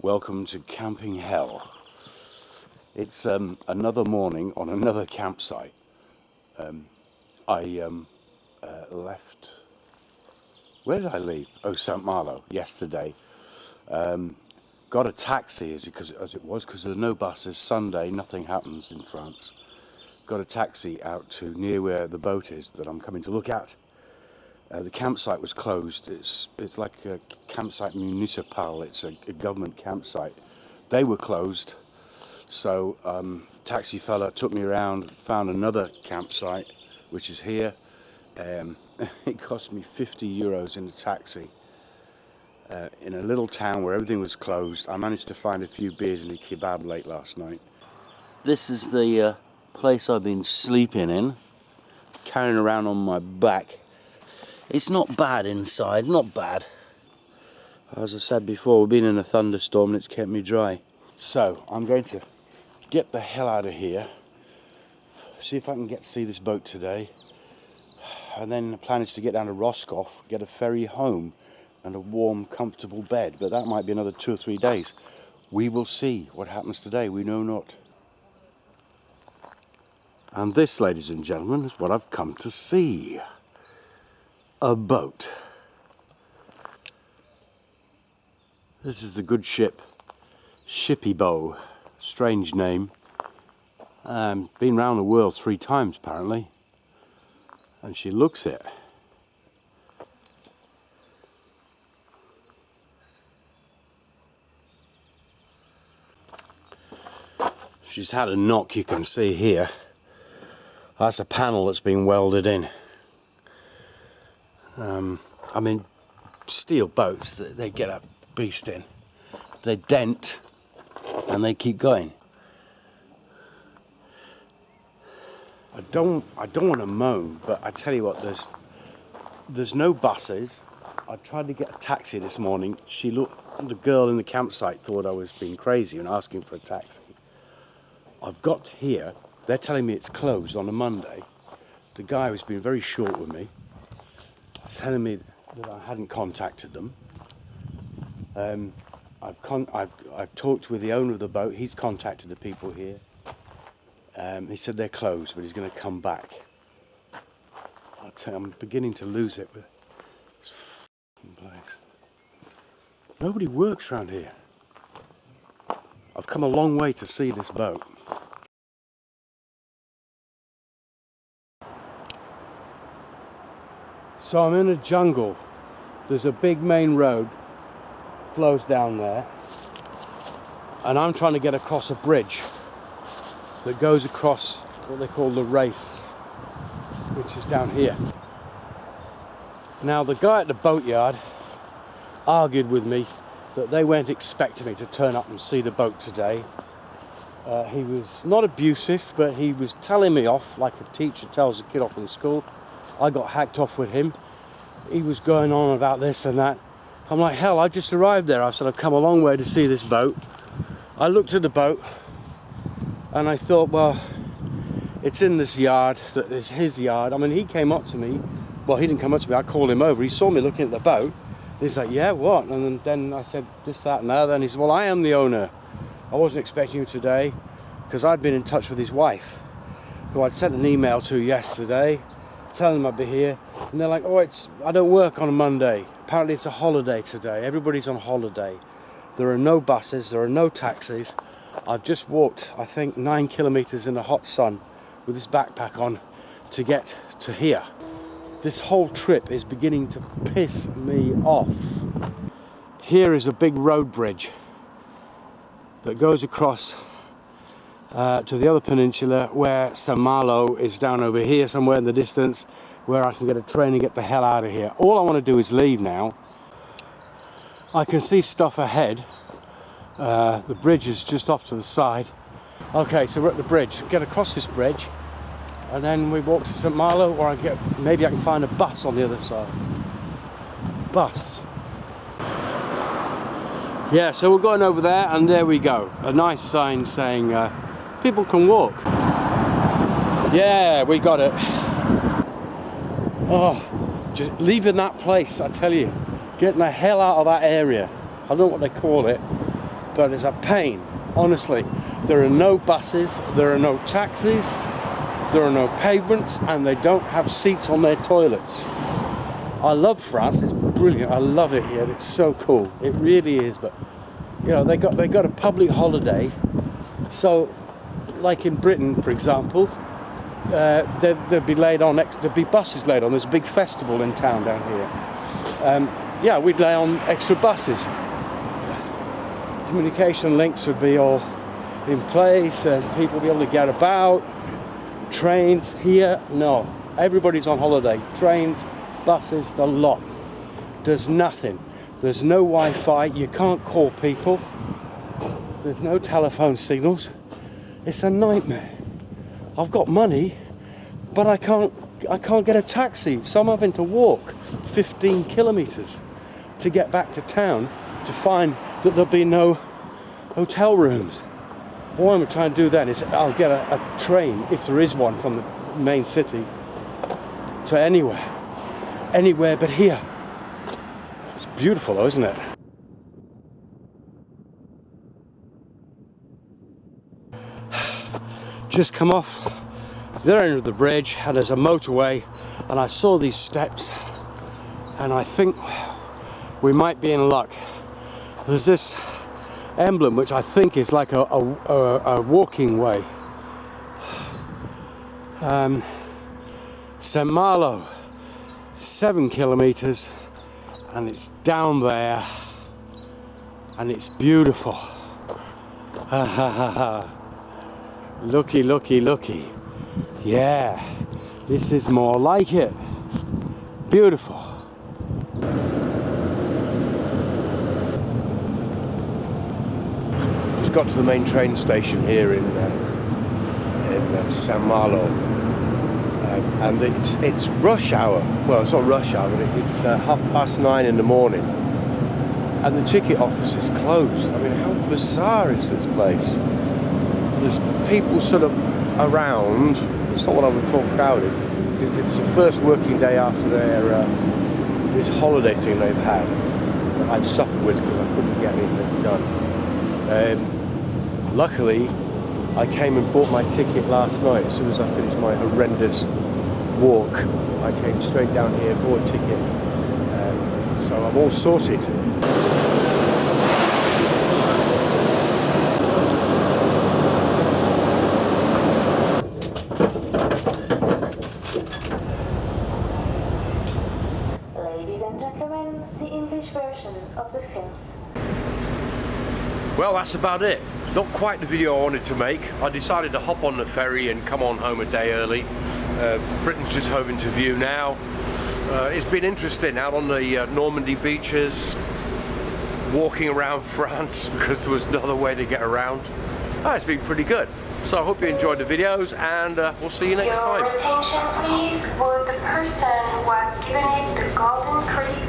Welcome to camping hell. It's another morning on another campsite. I left. Where did I leave? Oh, St. Malo yesterday. Got a taxi as it was because there are no buses. Sunday, nothing happens in France. Got a taxi out to near where the boat is that I'm coming to look at. The campsite was closed. It's like a campsite municipal. It's a government campsite. They were closed. So taxi fella took me around, found another campsite, which is here. It cost me 50 euros in a taxi. In a little town where everything was closed. I managed to find a few beers and a kebab late last night. This is the place I've been sleeping in, carrying around on my back. It's not bad inside, not bad. As I said before, we've been in a thunderstorm and it's kept me dry. So I'm going to get the hell out of here, see if I can get to see this boat today, and then the plan is to get down to Roscoff, get a ferry home and a warm, comfortable bed, but that might be another 2 or 3 days. We will see what happens today, we know not. And this, ladies and gentlemen, is what I've come to see. A boat. This is the good ship, Shippy Bow. Strange name. Been round the world 3 times apparently. And she looks it. She's had a knock, you can see here. That's a panel that's been welded in. I mean, steel boats, they get a beast in. They dent and they keep going. I don't want to moan, but I tell you what, there's no buses. I tried to get a taxi this morning. The girl in the campsite thought I was being crazy and asking for a taxi. I've got here, they're telling me it's closed on a Monday. The guy who's been very short with me, telling me that I hadn't contacted them. I've talked with the owner of the boat. He's contacted the people here. He said they're closed, but he's going to come back. I tell you, I'm beginning to lose it with this f***ing place. Nobody works around here. I've come a long way to see this boat. So I'm in a jungle. There's a big main road, flows down there, and I'm trying to get across a bridge that goes across what they call the race, which is down here. Now the guy at the boatyard argued with me that they weren't expecting me to turn up and see the boat today. He was not abusive, but he was telling me off like a teacher tells a kid off in school. I got hacked off with him. He was going on about this and that. I'm like, hell, I just arrived there. I said, I've come a long way to see this boat. I looked at the boat and I thought, well, it's in this yard, that is his yard. I mean, he came up to me. Well, he didn't come up to me, I called him over. He saw me looking at the boat. He's like, yeah, what? And then I said, this, that, and that. And he said, well, I am the owner. I wasn't expecting you today, because I'd been in touch with his wife, who I'd sent an email to yesterday, telling them I'd be here. And they're like, oh, I don't work on a Monday. Apparently it's a holiday today. Everybody's on holiday. There are no buses, there are no taxis. I've just walked, I think, 9 kilometres in the hot sun with this backpack on to get to here. This whole trip is beginning to piss me off. Here is a big road bridge that goes across to the other peninsula, where St. Malo is down over here somewhere in the distance, where I can get a train and get the hell out of here. All I want to do is leave now. I can see stuff ahead. The bridge is just off to the side. Okay, so we're at the bridge. Get across this bridge and then we walk to St. Malo, or maybe I can find a bus on the other side. Bus. Yeah, so we're going over there, and there we go. A nice sign saying people can walk. Yeah, we got it. Oh, just leaving that place, I tell you. Getting the hell out of that area. I don't know what they call it, but it's a pain, honestly. There are no buses, there are no taxis, there are no pavements, and they don't have seats on their toilets. I love France, it's brilliant, I love it here, it's so cool, it really is, but you know, they got a public holiday, so like in Britain, for example, there'd be buses laid on. There's a big festival in town down here. Yeah, we'd lay on extra buses. Communication links would be all in place and people would be able to get about. Trains here, no. Everybody's on holiday. Trains, buses, the lot. There's nothing. There's no Wi-Fi. You can't call people. There's no telephone signals. It's a nightmare. I've got money, but I can't get a taxi, so I'm having to walk 15 kilometres to get back to town to find that there'll be no hotel rooms. What I'm trying to do then is I'll get a train, if there is one, from the main city to anywhere but here. It's beautiful though, isn't it? Just come off the end of the bridge and there's a motorway, and I saw these steps and I think we might be in luck. There's this emblem which I think is like a walking way. St. Malo, 7 kilometres, and it's down there and it's beautiful. Ha ha ha ha. Looky, looky, looky. Yeah, this is more like it. Beautiful. Just got to the main train station here in St. Malo, and it's rush hour. Well, it's not rush hour, but it's 9:30 in the morning, and the ticket office is closed. I mean, how bizarre is this place? There's people sort of around. It's not what I would call crowded, because it's the first working day after their this holiday thing they've had that I've suffered with because I couldn't get anything done. Luckily, I came and bought my ticket last night. As soon as I finished my horrendous walk, I came straight down here, bought a ticket, so I'm all sorted. Of the films. Well, that's about it. Not quite the video I wanted to make. I decided to hop on the ferry and come on home a day early. Britain's just hove into view now. It's been interesting out on the Normandy beaches, walking around France because there was no other way to get around. It's been pretty good. So I hope you enjoyed the videos, and we'll see you next time. Your attention please. Would the person who was given it the golden credit